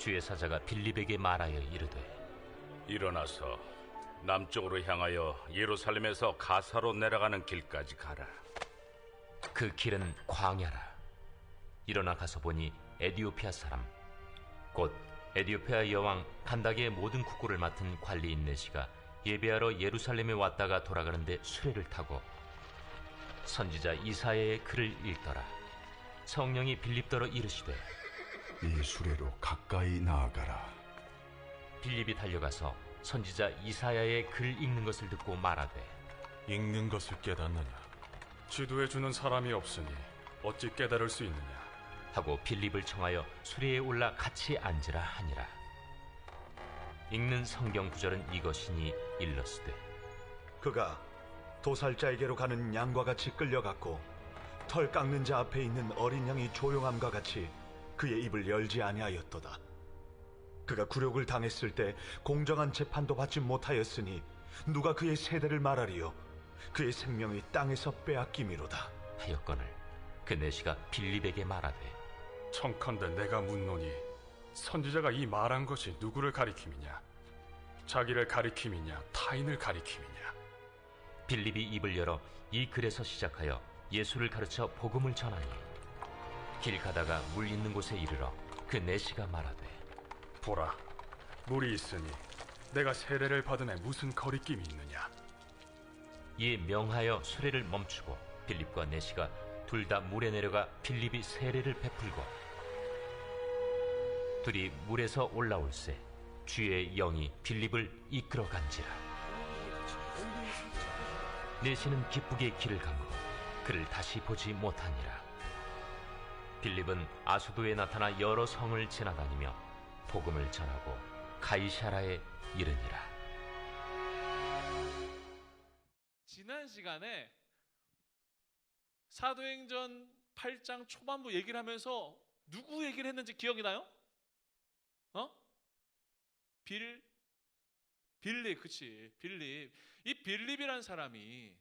주의 사자가 빌립에게 말하여 이르되 일어나서 남쪽으로 향하여 예루살렘에서 가사로 내려가는 길까지 가라. 그 길은 광야라. 일어나 가서 보니 에디오피아 사람 곧 에디오피아 여왕 칸다게의 모든 국고를 맡은 관리인 네시가 예배하러 예루살렘에 왔다가 돌아가는데 수레를 타고 선지자 이사야의 글을 읽더라. 성령이 빌립더러 이르시되 이 수레로 가까이 나아가라. 빌립이 달려가서 선지자 이사야의 글 읽는 것을 듣고 말하되 읽는 것을 깨닫느냐? 지도해 주는 사람이 없으니 어찌 깨달을 수 있느냐? 하고 빌립을 청하여 수레에 올라 같이 앉으라 하니라. 읽는 성경 구절은 이것이니 일러스되 그가 도살자에게로 가는 양과 같이 끌려갔고 털 깎는 자 앞에 있는 어린 양이 조용함과 같이 그의 입을 열지 아니하였도다. 그가 굴욕을 당했을 때 공정한 재판도 받지 못하였으니 누가 그의 세대를 말하리요? 그의 생명이 땅에서 빼앗김이로다. 하였거늘 그 내시가 빌립에게 말하되 청컨대 내가 묻노니 선지자가 이 말한 것이 누구를 가리킴이냐? 자기를 가리킴이냐? 타인을 가리킴이냐? 빌립이 입을 열어 이 글에서 시작하여 예수를 가르쳐 복음을 전하니 길 가다가 물 있는 곳에 이르러 그 내시가 말하되 보라, 물이 있으니 내가 세례를 받음에 무슨 거리낌이 있느냐? 이에 명하여 수레를 멈추고 빌립과 내시가 둘 다 물에 내려가 빌립이 세례를 베풀고 둘이 물에서 올라올새 주의 영이 빌립을 이끌어 간지라. 내시는 기쁘게 길을 가므로 그를 다시 보지 못하니라. 빌립은 아수도에 나타나 여러 성을 지나다니며 복음을 전하고 가이사라에 이르니라. 지난 시간에 사도행전 8장 초반부 얘기를 하면서 누구 얘기를 했는지 기억이 나요? 빌립, 그치? 빌립. 이 빌립이란 사람이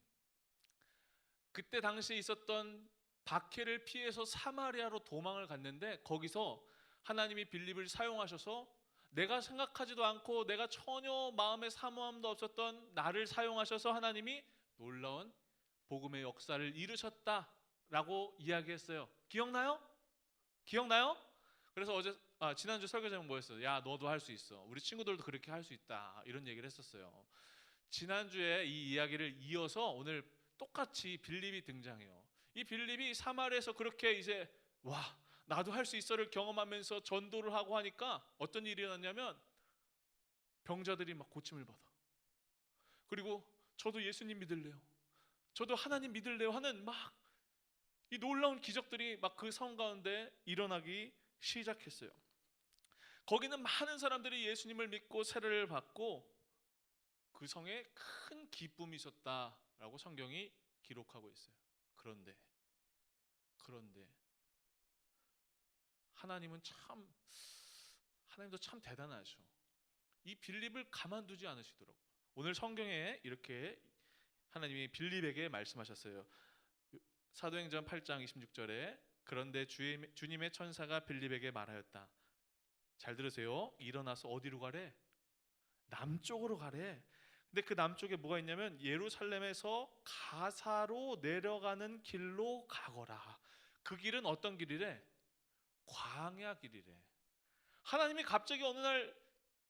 그때 당시에 있었던 박해를 피해서 사마리아로 도망을 갔는데 거기서 하나님이 빌립을 사용하셔서 내가 생각하지도 않고 내가 전혀 마음에 사모함도 없었던 나를 사용하셔서 하나님이 놀라운 복음의 역사를 이루셨다라고 이야기했어요. 기억나요? 그래서 지난주 설교 제목 뭐였어요? 야, 너도 할 수 있어. 우리 친구들도 그렇게 할 수 있다. 이런 얘기를 했었어요. 지난주에 이 이야기를 이어서 오늘 똑같이 빌립이 등장해요. 이 빌립이 사마리아에서 그렇게 이제 나도 할 수 있어를 경험하면서 전도를 하고 하니까 어떤 일이 일어났냐면 병자들이 막 고침을 받아. 그리고 저도 예수님 믿을래요. 저도 하나님 믿을래요 하는 막 이 놀라운 기적들이 막 그 성 가운데 일어나기 시작했어요. 거기는 많은 사람들이 예수님을 믿고 세례를 받고 그 성에 큰 기쁨이 있었다라고 성경이 기록하고 있어요. 그런데 하나님도 참 대단하죠. 이 빌립을 가만두지 않으시더라고요. 오늘 성경에 이렇게 하나님이 빌립에게 말씀하셨어요. 사도행전 8장 26절에 그런데 주님의 천사가 빌립에게 말하였다. 잘 들으세요. 일어나서 어디로 가래? 남쪽으로 가래. 근데 그 남쪽에 뭐가 있냐면 예루살렘에서 가사로 내려가는 길로 가거라. 그 길은 어떤 길이래? 광야 길이래. 하나님이 갑자기 어느 날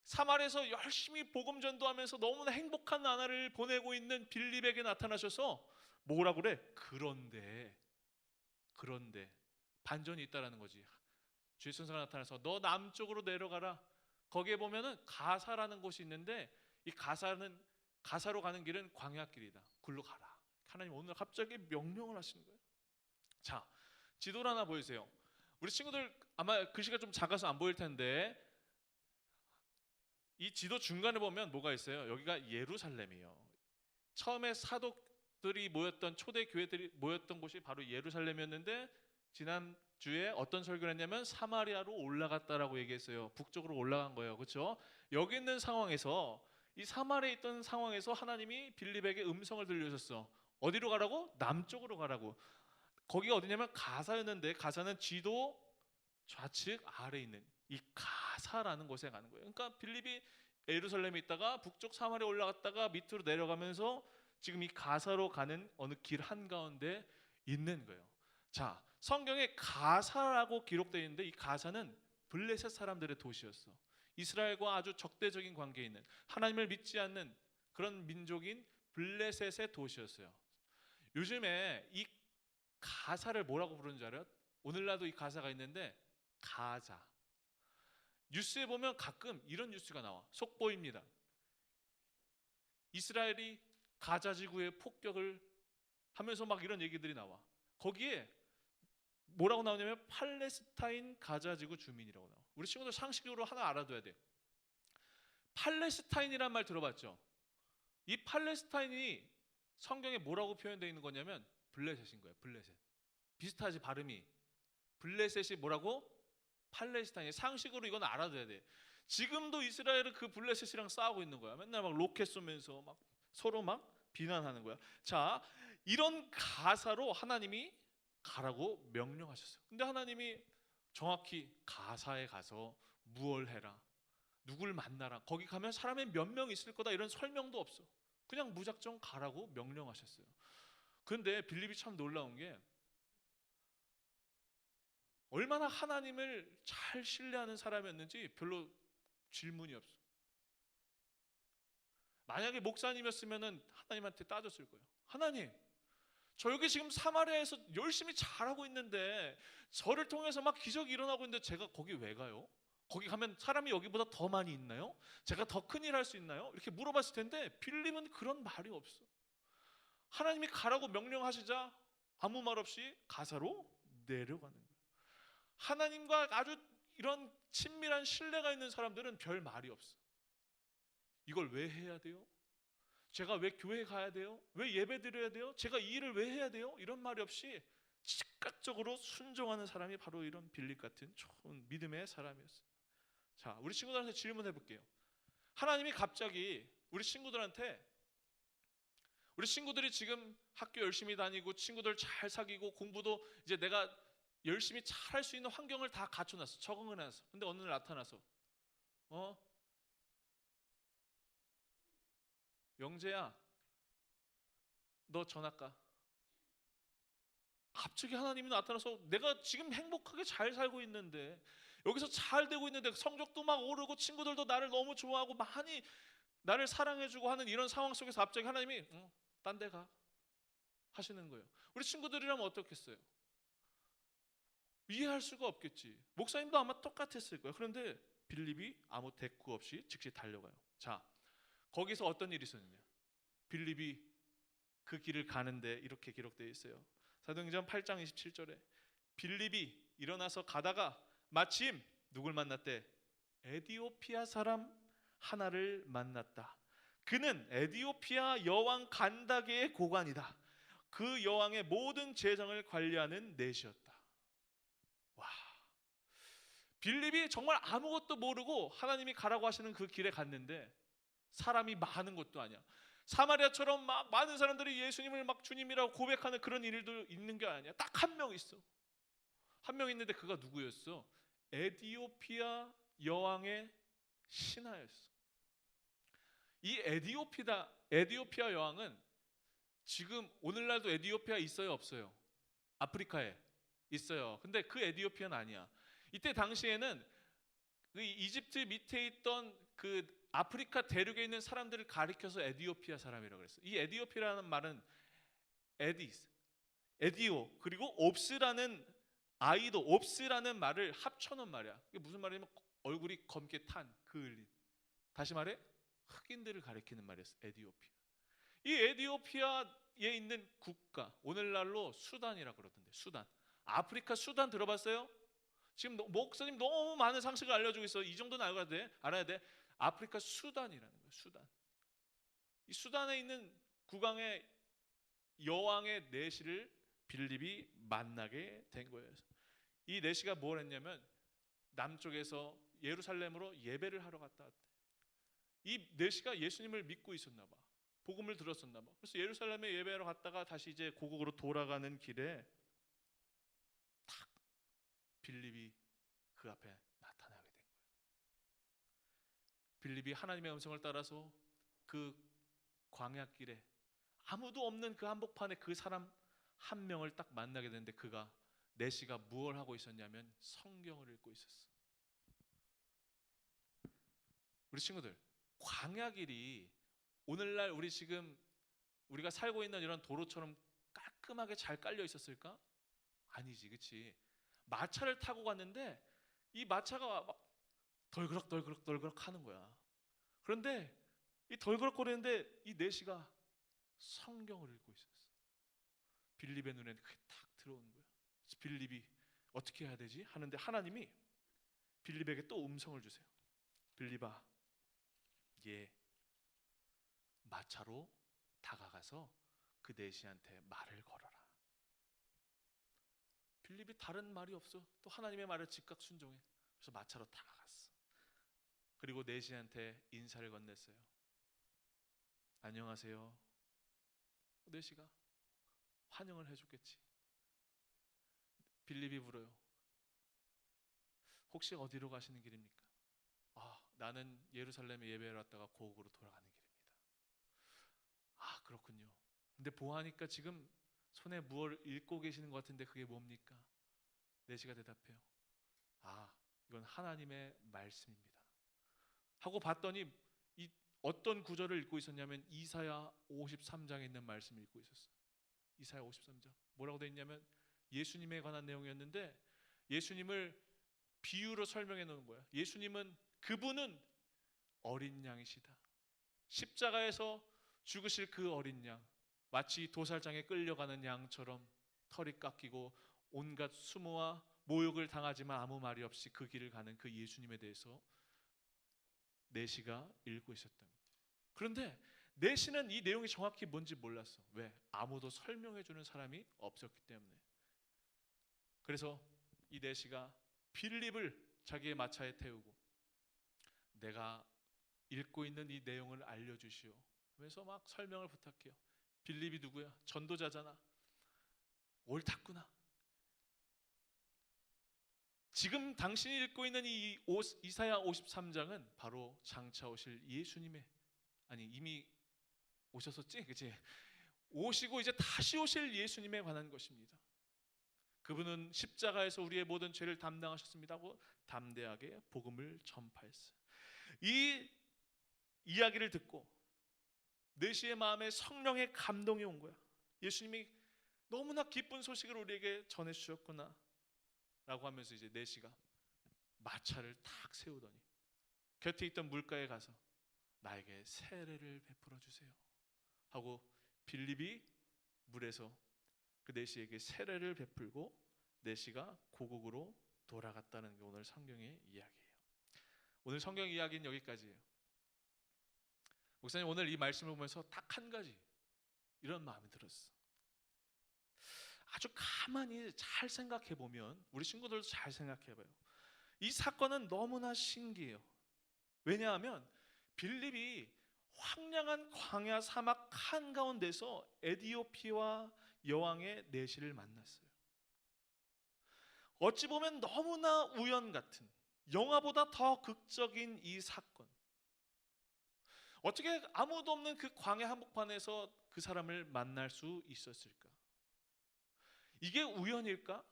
사마리아에서 열심히 복음 전도하면서 너무나 행복한 나날을 보내고 있는 빌립에게 나타나셔서 뭐라고 그래? 그런데 반전이 있다라는 거지. 주의 천사가 나타나서 너 남쪽으로 내려가라. 거기에 보면은 가사라는 곳이 있는데 이 가사로 가는 길은 광야길이다. 굴로 가라. 하나님 오늘 갑자기 명령을 하시는 거예요. 자, 지도를 하나 보여주세요. 우리 친구들 아마 글씨가 좀 작아서 안 보일 텐데 이 지도 중간에 보면 뭐가 있어요? 여기가 예루살렘이에요. 처음에 사도들이 모였던 초대 교회들이 모였던 곳이 바로 예루살렘이었는데 지난주에 어떤 설교를 했냐면 사마리아로 올라갔다라고 얘기했어요. 북쪽으로 올라간 거예요. 그렇죠? 여기 있는 상황에서 이 사마리아에 있던 상황에서 하나님이 빌립에게 음성을 들려주셨어. 어디로 가라고? 남쪽으로 가라고. 거기가 어디냐면 가사였는데 가사는 지도 좌측 아래에 있는 이 가사라는 곳에 가는 거예요. 그러니까 빌립이 예루살렘에 있다가 북쪽 사마리아 올라갔다가 밑으로 내려가면서 지금 이 가사로 가는 어느 길 한가운데 있는 거예요. 자, 성경에 가사라고 기록되어 있는데 이 가사는 블레셋 사람들의 도시였어. 이스라엘과 아주 적대적인 관계에 있는, 하나님을 믿지 않는 그런 민족인 블레셋의 도시였어요. 요즘에 이 가사를 뭐라고 부르는 줄 알아요? 오늘날도 이 가사가 있는데 가자. 뉴스에 보면 가끔 이런 뉴스가 나와. 속보입니다. 이스라엘이 가자 지구에 폭격을 하면서 막 이런 얘기들이 나와. 거기에 뭐라고 나오냐면 팔레스타인 가자 지구 주민이라고 나와. 우리 친구들 상식적으로 하나 알아둬야 돼. 팔레스타인이란 말 들어봤죠? 이 팔레스타인이 성경에 뭐라고 표현되어 있는 거냐면 블레셋인 거예요. 블레셋. 비슷하지 발음이. 블레셋이 뭐라고? 팔레스타인이. 상식으로 이건 알아둬야 돼. 지금도 이스라엘은 그 블레셋이랑 싸우고 있는 거야. 맨날 막 로켓 쏘면서 막 서로 막 비난하는 거야. 자, 이런 가사로 하나님이 가라고 명령하셨어요. 근데 하나님이 정확히 가사에 가서 무얼 해라, 누굴 만나라, 거기 가면 사람이 몇 명 있을 거다 이런 설명도 없어. 그냥 무작정 가라고 명령하셨어요. 그런데 빌립이 참 놀라운 게 얼마나 하나님을 잘 신뢰하는 사람이었는지 별로 질문이 없어. 만약에 목사님이었으면 하나님한테 따졌을 거예요. 하나님, 저 여기 지금 사마리아에서 열심히 잘하고 있는데 저를 통해서 막 기적이 일어나고 있는데 제가 거기 왜 가요? 거기 가면 사람이 여기보다 더 많이 있나요? 제가 더 큰일 할 수 있나요? 이렇게 물어봤을 텐데 빌립은 그런 말이 없어. 하나님이 가라고 명령하시자 아무 말 없이 가사로 내려가는 거예요. 하나님과 아주 이런 친밀한 신뢰가 있는 사람들은 별 말이 없어. 이걸 왜 해야 돼요? 제가 왜 교회 가야 돼요? 왜 예배 드려야 돼요? 제가 이 일을 왜 해야 돼요? 이런 말이 없이 즉각적으로 순종하는 사람이 바로 이런 빌립 같은 좋은 믿음의 사람이었어요. 자, 우리 친구들한테 질문해 볼게요. 하나님이 갑자기 우리 친구들이 지금 학교 열심히 다니고 친구들 잘 사귀고 공부도 이제 내가 열심히 잘 할 수 있는 환경을 다 갖춰놨어. 적응을 해놨어. 근데 어느 날 나타나서 영재야, 너 전학가. 갑자기 하나님이 나타나서 내가 지금 행복하게 잘 살고 있는데, 여기서 잘 되고 있는데, 성적도 막 오르고 친구들도 나를 너무 좋아하고 많이 나를 사랑해주고 하는 이런 상황 속에서 갑자기 하나님이 딴 데 가 하시는 거예요. 우리 친구들이라면 어떻겠어요? 이해할 수가 없겠지. 목사님도 아마 똑같았을 거예요. 그런데 빌립이 아무 대꾸 없이 즉시 달려가요. 자, 거기서 어떤 일이 있었느냐? 빌립이 그 길을 가는데 이렇게 기록되어 있어요. 사도행전 8장 27절에 빌립이 일어나서 가다가 마침 누굴 만났대? 에디오피아 사람 하나를 만났다. 그는 에디오피아 여왕 간다게의 고관이다. 그 여왕의 모든 재정을 관리하는 넷이었다. 와, 빌립이 정말 아무것도 모르고 하나님이 가라고 하시는 그 길에 갔는데 사람이 많은 것도 아니야. 사마리아처럼 막 많은 사람들이 예수님을 막 주님이라고 고백하는 그런 일도 있는 게 아니야. 딱 한 명 있어. 한 명 있는데 그가 누구였어? 에디오피아 여왕의 신하였어. 이 에디오피아 여왕은 지금 오늘날도 에디오피아 있어요, 없어요? 아프리카에 있어요. 근데 그 에디오피아는 아니야. 이때 당시에는 그 이집트 밑에 있던 그 아프리카 대륙에 있는 사람들을 가리켜서 에디오피아 사람이라고 그랬어. 이 에디오피아라는 말은 에디오 그리고 옵스라는 아이도 옵스라는 말을 합쳐놓은 말이야. 이게 무슨 말이냐면 얼굴이 검게 탄, 그을린. 다시 말해 흑인들을 가리키는 말이었어. 에디오피아. 이 에디오피아에 있는 국가, 오늘날로 수단이라고 그러던데. 수단. 아프리카 수단 들어봤어요? 지금 목사님 너무 많은 상식을 알려주고 있어. 이 정도는 알아야 돼. 아프리카 수단이라는 거예요. 수단. 이 수단에 있는 국왕의 여왕의 내시를 빌립이 만나게 된 거예요. 이 내시가 뭘 했냐면 남쪽에서 예루살렘으로 예배를 하러 갔다 왔대. 이 내시가 예수님을 믿고 있었나 봐. 복음을 들었었나 봐. 그래서 예루살렘에 예배하러 갔다가 다시 이제 고국으로 돌아가는 길에 탁 빌립이 그 앞에 나타나게 된 거예요. 빌립이 하나님의 음성을 따라서 그 광야길에 아무도 없는 그 한복판에 그 사람 한 명을 딱 만나게 되는데 그가 내시가 무엇을 하고 있었냐면 성경을 읽고 있었어. 우리 친구들, 광야길이 오늘날 우리 지금 우리가 살고 있는 이런 도로처럼 깔끔하게 잘 깔려 있었을까? 아니지, 그치? 마차를 타고 갔는데 이 마차가 막 덜그럭 하는 거야. 그런데 이 덜그럭거리는데 이 내시가 성경을 읽고 있었어. 빌립의 눈에는 그게 딱 들어오는 거야. 그래서 빌립이 어떻게 해야 되지? 하는데 하나님이 빌립에게 또 음성을 주세요. 빌립아, 얘 마차로 다가가서 그 내시한테 말을 걸어라. 빌립이 다른 말이 없어. 또 하나님의 말에 즉각 순종해. 그래서 마차로 다가갔어. 그리고 내시한테 인사를 건넸어요. 안녕하세요. 내시가 환영을 해줬겠지. 빌립이 물어요. 혹시 어디로 가시는 길입니까? 아, 나는 예루살렘에 예배를 왔다가 고국으로 돌아가는 길입니다. 아, 그렇군요. 근데 보아하니까 지금 손에 무엇을 읽고 계시는 것 같은데 그게 뭡니까? 내시가 대답해요. 아, 이건 하나님의 말씀입니다. 하고 봤더니 이 어떤 구절을 읽고 있었냐면 이사야 53장에 있는 말씀을 읽고 있었어요. 이사야 53장. 뭐라고 되어 있냐면 예수님에 관한 내용이었는데 예수님을 비유로 설명해 놓은 거야. 예수님은 그분은 어린 양이시다. 십자가에서 죽으실 그 어린 양, 마치 도살장에 끌려가는 양처럼 털이 깎이고 온갖 수모와 모욕을 당하지만 아무 말이 없이 그 길을 가는 그 예수님에 대해서 내시가 읽고 있었던 거예요. 그런데 내시는 이 내용이 정확히 뭔지 몰랐어. 왜? 아무도 설명해 주는 사람이 없었기 때문에. 그래서 이 내시가 빌립을 자기의 마차에 태우고 내가 읽고 있는 이 내용을 알려주시오 하면서 막 설명을 부탁해요. 빌립이 누구야? 전도자잖아. 옳았구나. 지금 당신이 읽고 있는 이 이사야 53장은 바로 장차 오실 예수님의, 아니 이미 오셨었지? 그치? 오시고 이제 다시 오실 예수님에 관한 것입니다. 그분은 십자가에서 우리의 모든 죄를 담당하셨습니다 하고 담대하게 복음을 전파했어요. 이 이야기를 듣고 내시의 마음에 성령의 감동이 온 거야. 예수님이 너무나 기쁜 소식을 우리에게 전해주셨구나 라고 하면서 이제 내시가 마차를 탁 세우더니 곁에 있던 물가에 가서 나에게 세례를 베풀어 주세요 하고 빌립이 물에서 그 내시에게 세례를 베풀고 내시가 고국으로 돌아갔다는 게 오늘 성경의 이야기예요. 오늘 성경 이야기는 여기까지예요. 목사님, 오늘 이 말씀을 보면서 딱 한 가지 이런 마음이 들었어. 아주 가만히 잘 생각해 보면, 우리 친구들도 잘 생각해 봐요. 이 사건은 너무나 신기해요. 왜냐하면 빌립이 황량한 광야 사막 한가운데서 에디오피아 여왕의 내시를 만났어요. 어찌 보면 너무나 우연 같은, 영화보다 더 극적인 이 사건. 어떻게 아무도 없는 그 광야 한복판에서 그 사람을 만날 수 있었을까? 이게 우연일까?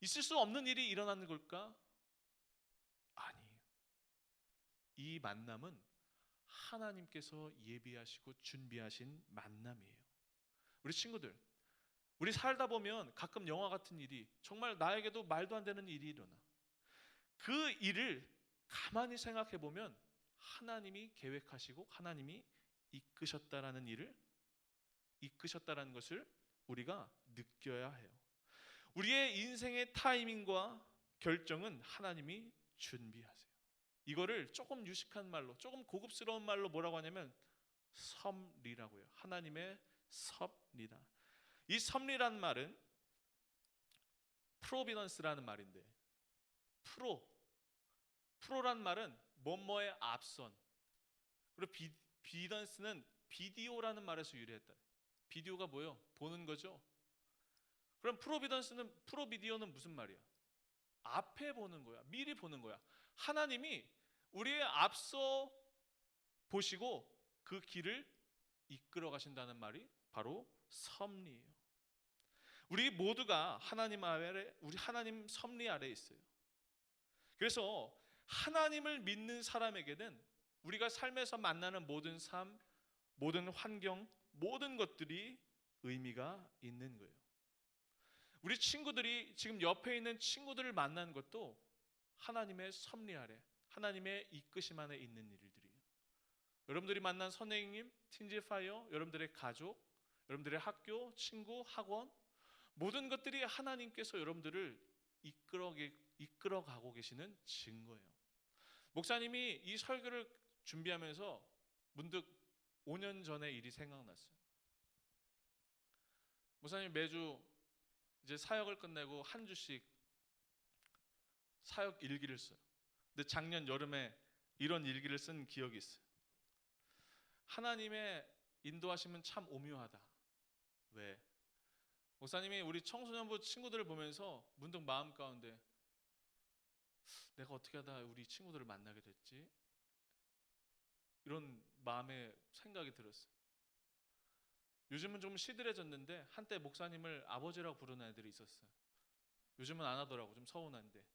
있을 수 없는 일이 일어나는 걸까? 아니에요. 이 만남은 하나님께서 예비하시고 준비하신 만남이에요. 우리 친구들, 우리 살다 보면 가끔 영화 같은 일이, 정말 나에게도 말도 안 되는 일이 일어나. 그 일을 가만히 생각해 보면 하나님이 계획하시고 하나님이 이끄셨다라는 일을, 이끄셨다라는 것을 우리가 느껴야 해요. 우리의 인생의 타이밍과 결정은 하나님이 준비하세요. 이거를 조금 유식한 말로, 조금 고급스러운 말로 뭐라고 하냐면 섭리라고 해요. 하나님의 섭리다. 이 섭리란 말은 프로비던스라는 말인데, 프로란 말은 뭐뭐에 앞선, 그리고 비던스는 비디오라는 말에서 유래했다. 비디오가 뭐예요? 보는 거죠. 그럼 프로비던스는, 프로비디오는 무슨 말이야? 앞에 보는 거야. 미리 보는 거야. 하나님이 우리의 앞서 보시고 그 길을 이끌어 가신다는 말이 바로 섭리예요. 우리 모두가 하나님 아래, 우리 하나님 섭리 아래에 있어요. 그래서 하나님을 믿는 사람에게는 우리가 삶에서 만나는 모든 삶, 모든 환경, 모든 것들이 의미가 있는 거예요. 우리 친구들이 지금 옆에 있는 친구들을 만난 것도 하나님의 섭리 아래, 하나님의 이끄심 안에 있는 일들이에요. 여러분들이 만난 선생님, 틴즈파이어, 여러분들의 가족, 여러분들의 학교, 친구, 학원, 모든 것들이 하나님께서 여러분들을 이끌어가고 계시는 증거예요. 목사님이 이 설교를 준비하면서 문득 5년 전의 일이 생각났어요. 목사님 매주 이제 사역을 끝내고 한 주씩 사역 일기를 써요. 근데 작년 여름에 이런 일기를 쓴 기억이 있어요. 하나님의 인도하심은 참 오묘하다. 왜? 목사님이 우리 청소년부 친구들을 보면서 문득 마음 가운데 내가 어떻게 하다 우리 친구들을 만나게 됐지? 이런 마음의 생각이 들었어요. 요즘은 좀 시들해졌는데 한때 목사님을 아버지라고 부르는 애들이 있었어요. 요즘은 안 하더라고. 좀 서운한데.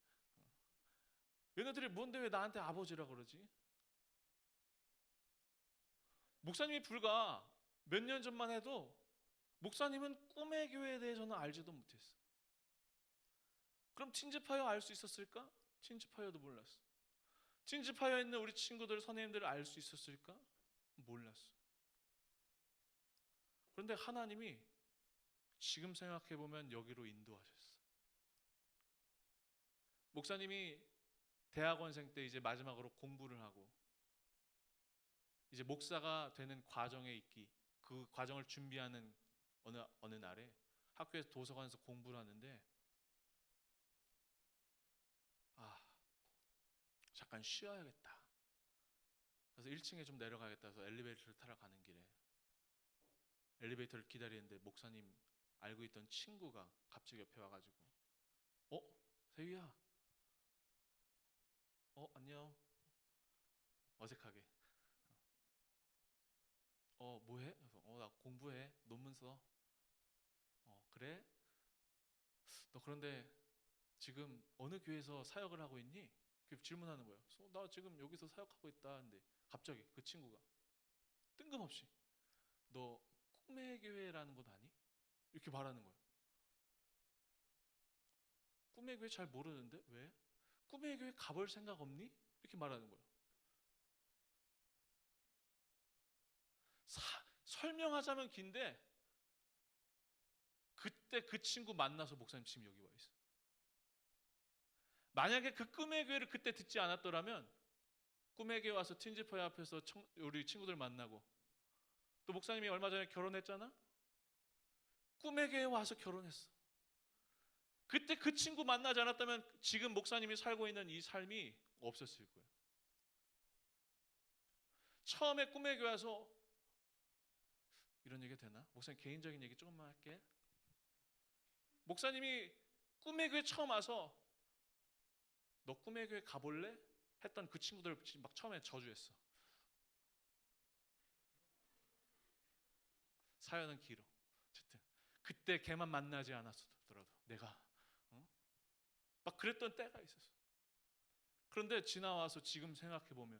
얘네들이 뭔데 왜 나한테 아버지라고 그러지? 목사님이 불과 몇 년 전만 해도 목사님은 꿈의 교회에 대해서는 알지도 못했어. 그럼 틴즈파이어 알 수 있었을까? 틴즈파이어도 몰랐어. 틴즈파이어에 있는 우리 친구들, 선생님들을 알 수 있었을까? 몰랐어. 그런데 하나님이 지금 생각해보면 여기로 인도하셨어. 목사님이 대학원생 때 이제 마지막으로 공부를 하고 이제 목사가 되는 과정에 있기, 그 과정을 준비하는 어느 날에 학교에서 도서관에서 공부를 하는데 잠깐 쉬어야겠다. 그래서 1층에 좀 내려가겠다 해서 엘리베이터를 타러 가는 길에 엘리베이터를 기다리는데 목사님 알고 있던 친구가 갑자기 옆에 와가지고 세위야, 안녕. 어색하게 뭐해? 그래서 나 공부해. 논문 써. 그래? 너 그런데 지금 어느 교회에서 사역을 하고 있니? 그렇게 질문하는 거예요. 그래서 나 지금 여기서 사역하고 있다 하는데 갑자기 그 친구가 뜬금없이 너 꿈의 교회라는 곳 아니? 이렇게 말하는 거예요. 꿈의 교회 잘 모르는데 왜? 꿈의 교회 가볼 생각 없니? 이렇게 말하는 거예요. 설명하자면 긴데 그때 그 친구 만나서 목사님 지금 여기 와 있어요. 만약에 그 꿈의 교회를 그때 듣지 않았더라면 꿈의 교회 와서 틴즈파이어 앞에서 우리 친구들 만나고 또 목사님이 얼마 전에 결혼했잖아? 꿈의 교회 와서 결혼했어. 그때 그 친구 만나지 않았다면 지금 목사님이 살고 있는 이 삶이 없었을 거예요. 처음에 꿈의 교회 와서 이런 얘기 되나? 목사님 개인적인 얘기 조금만 할게. 목사님이 꿈의 교회 처음 와서 너 꿈의 교회 가볼래? 했던 그 친구들 막 처음에 저주했어. 사연은 길어. 어쨌든 그때 걔만 만나지 않았더라도 내가 막 그랬던 때가 있었어. 그런데 지나와서 지금 생각해보면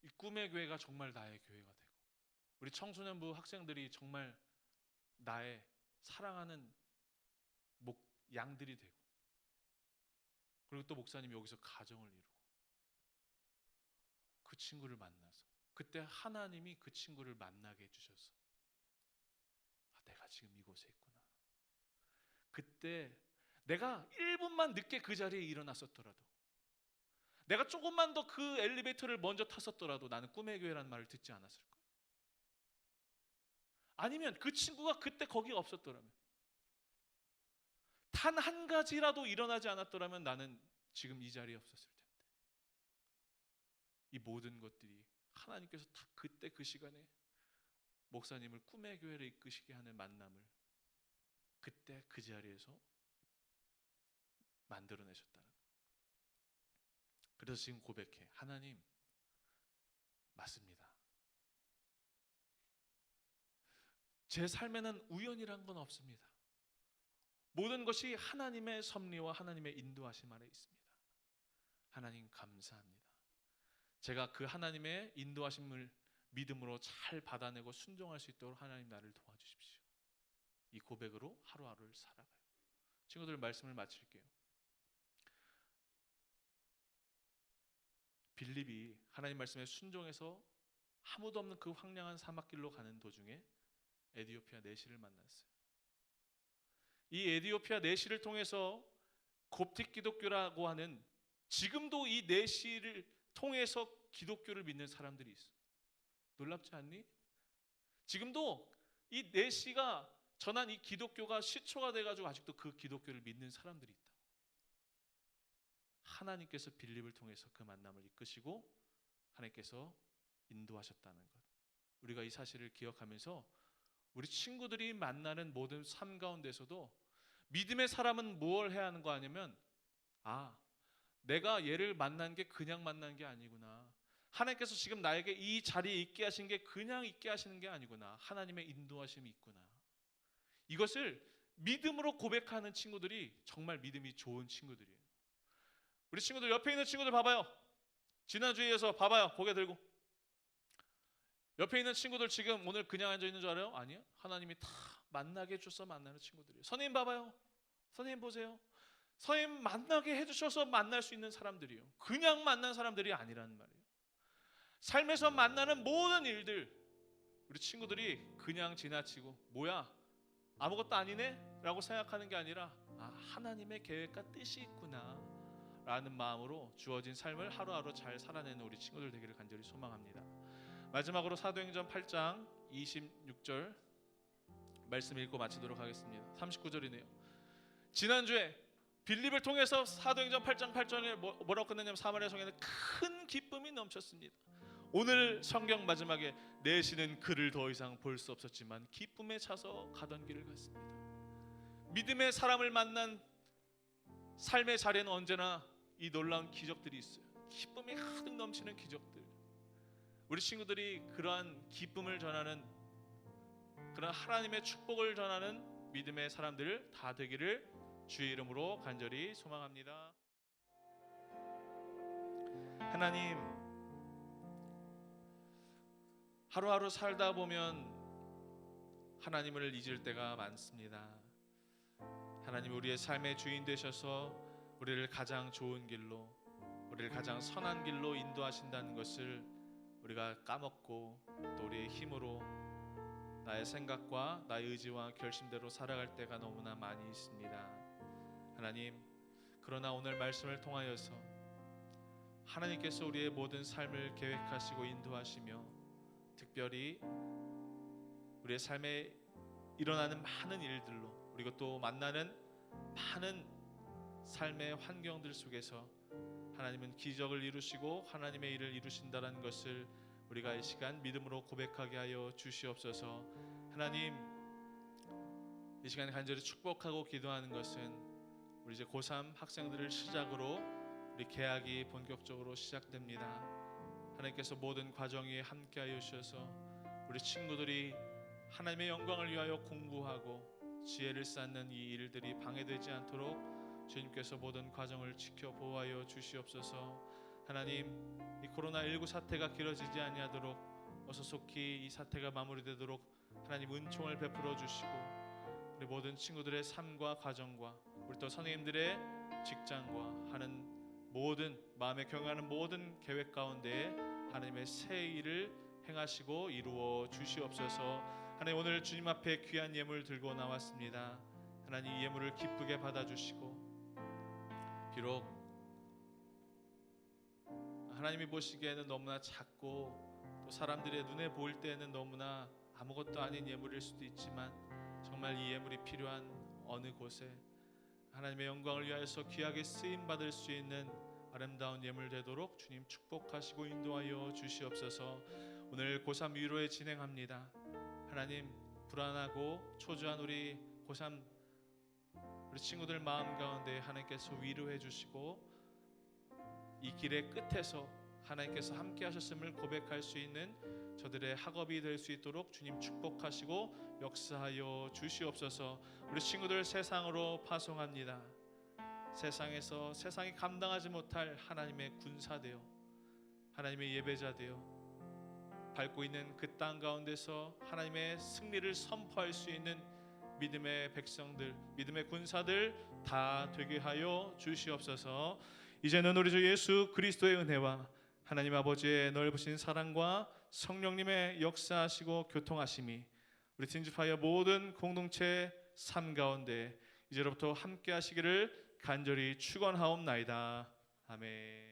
이 꿈의 교회가 정말 나의 교회가 되고 우리 청소년부 학생들이 정말 나의 사랑하는 양들이 되고 그리고 또 목사님이 여기서 가정을 이루고 그 친구를 만나서 그때 하나님이 그 친구를 만나게 해주셔서 내가 지금 이곳에 있구나. 그때 내가 1분만 늦게 그 자리에 일어났었더라도 내가 조금만 더 그 엘리베이터를 먼저 탔었더라도 나는 꿈의 교회라는 말을 듣지 않았을 거야. 아니면 그 친구가 그때 거기가 없었더라면 단 한 가지라도 일어나지 않았더라면 나는 지금 이 자리에 없었을 텐데. 이 모든 것들이 하나님께서 다 그때 그 시간에 목사님을 꿈의 교회를 이끄시게 하는 만남을 그때 그 자리에서 만들어내셨다는 거예요. 그래서 지금 고백해. 하나님, 맞습니다. 제 삶에는 우연이란 건 없습니다. 모든 것이 하나님의 섭리와 하나님의 인도하심 아래 있습니다. 하나님 감사합니다. 제가 그 하나님의 인도하심을 믿음으로 잘 받아내고 순종할 수 있도록 하나님 나를 도와주십시오. 이 고백으로 하루하루를 살아가요. 친구들, 말씀을 마칠게요. 빌립이 하나님 말씀에 순종해서 아무도 없는 그 황량한 사막길로 가는 도중에 에디오피아 내시를 만났어요. 이 에디오피아 내시를 통해서 곱틱 기독교라고 하는, 지금도 이 내시를 통해서 기독교를 믿는 사람들이 있어. 놀랍지 않니? 지금도 이 내시가 전한 이 기독교가 시초가 돼가지고 아직도 그 기독교를 믿는 사람들이 있다. 하나님께서 빌립을 통해서 그 만남을 이끄시고 하나님께서 인도하셨다는 것, 우리가 이 사실을 기억하면서 우리 친구들이 만나는 모든 삶 가운데서도 믿음의 사람은 뭘 해야 하는 거 아니면, 내가 얘를 만난 게 그냥 만난 게 아니구나. 하나님께서 지금 나에게 이 자리에 있게 하신 게 그냥 있게 하시는 게 아니구나. 하나님의 인도하심이 있구나. 이것을 믿음으로 고백하는 친구들이 정말 믿음이 좋은 친구들이에요. 우리 친구들, 옆에 있는 친구들 봐봐요. 지난주에 이어서 봐봐요. 고개 들고. 옆에 있는 친구들 지금 오늘 그냥 앉아 있는 줄 알아요? 아니요. 하나님이 다 만나게 해주셔서 만나는 친구들이에요. 선생님 봐봐요. 선생님 보세요. 선생님 만나게 해주셔서 만날 수 있는 사람들이에요. 그냥 만난 사람들이 아니라는 말이에요. 삶에서 만나는 모든 일들, 우리 친구들이 그냥 지나치고 뭐야 아무것도 아니네 라고 생각하는 게 아니라, 하나님의 계획과 뜻이 있구나 라는 마음으로 주어진 삶을 하루하루 잘 살아내는 우리 친구들 되기를 간절히 소망합니다. 마지막으로 사도행전 8장 26절 말씀 읽고 마치도록 하겠습니다. 39절이네요. 지난주에 빌립을 통해서 사도행전 8장 8절에 뭐라고 끝내냐면, 사마리아 성에는 큰 기쁨이 넘쳤습니다. 오늘 성경 마지막에 내시는 그를 더 이상 볼 수 없었지만 기쁨에 차서 가던 길을 갔습니다. 믿음의 사람을 만난 삶의 자리에는 언제나 이 놀라운 기적들이 있어요. 기쁨이 가득 넘치는 기적들. 우리 친구들이 그러한 기쁨을 전하는, 그런 하나님의 축복을 전하는 믿음의 사람들 다 되기를 주의 이름으로 간절히 소망합니다. 하나님, 하루하루 살다 보면 하나님을 잊을 때가 많습니다. 하나님, 우리의 삶의 주인 되셔서 우리를 가장 좋은 길로, 우리를 가장 선한 길로 인도하신다는 것을 우리가 까먹고 또 우리의 힘으로 나의 생각과 나의 의지와 결심대로 살아갈 때가 너무나 많이 있습니다. 하나님, 그러나 오늘 말씀을 통하여서 하나님께서 우리의 모든 삶을 계획하시고 인도하시며, 특별히 우리의 삶에 일어나는 많은 일들로, 그리고 또 만나는 많은 삶의 환경들 속에서 하나님은 기적을 이루시고 하나님의 일을 이루신다는 것을 우리가 이 시간 믿음으로 고백하게 하여 주시옵소서. 하나님, 이 시간에 간절히 축복하고 기도하는 것은 우리 이제 고3 학생들을 시작으로 우리 개학이 본격적으로 시작됩니다. 하나님께서 모든 과정에 함께하여 주셔서 우리 친구들이 하나님의 영광을 위하여 공부하고 지혜를 쌓는 이 일들이 방해되지 않도록 주님께서 모든 과정을 지켜 보호하여 주시옵소서. 하나님, 이 코로나19 사태가 길어지지 아니하도록 어서 속히 이 사태가 마무리되도록 하나님 은총을 베풀어 주시고, 우리 모든 친구들의 삶과 가정과 우리 또 선생님들의 직장과 하는 모든 마음에 경외하는 모든 계획 가운데 하나님의 새 일을 행하시고 이루어 주시옵소서. 하나님, 오늘 주님 앞에 귀한 예물 들고 나왔습니다. 하나님, 이 예물을 기쁘게 받아주시고, 비록 하나님이 보시기에는 너무나 작고 또 사람들의 눈에 보일 때에는 너무나 아무것도 아닌 예물일 수도 있지만, 정말 이 예물이 필요한 어느 곳에 하나님의 영광을 위하여서 귀하게 쓰임 받을 수 있는 아름다운 예물 되도록 주님 축복하시고 인도하여 주시옵소서. 오늘 고3 위로회 진행합니다. 하나님, 불안하고 초조한 우리 고3 우리 친구들 마음 가운데 하나님께서 위로해 주시고 이 길의 끝에서 하나님께서 함께 하셨음을 고백할 수 있는 저들의 학업이 될 수 있도록 주님 축복하시고 역사하여 주시옵소서. 우리 친구들 세상으로 파송합니다. 세상에서 세상이 감당하지 못할 하나님의 군사되어 하나님의 예배자되어 밟고 있는 그 땅 가운데서 하나님의 승리를 선포할 수 있는 믿음의 백성들, 믿음의 군사들 다 되게 하여 주시옵소서. 이제는 우리 주 예수 그리스도의 은혜와 하나님 아버지의 넓으신 사랑과 성령님의 역사하시고 교통하심이 우리 팀즈파이어 모든 공동체 삶 가운데 이제로부터 함께 하시기를 간절히 축원하옵나이다. 아멘.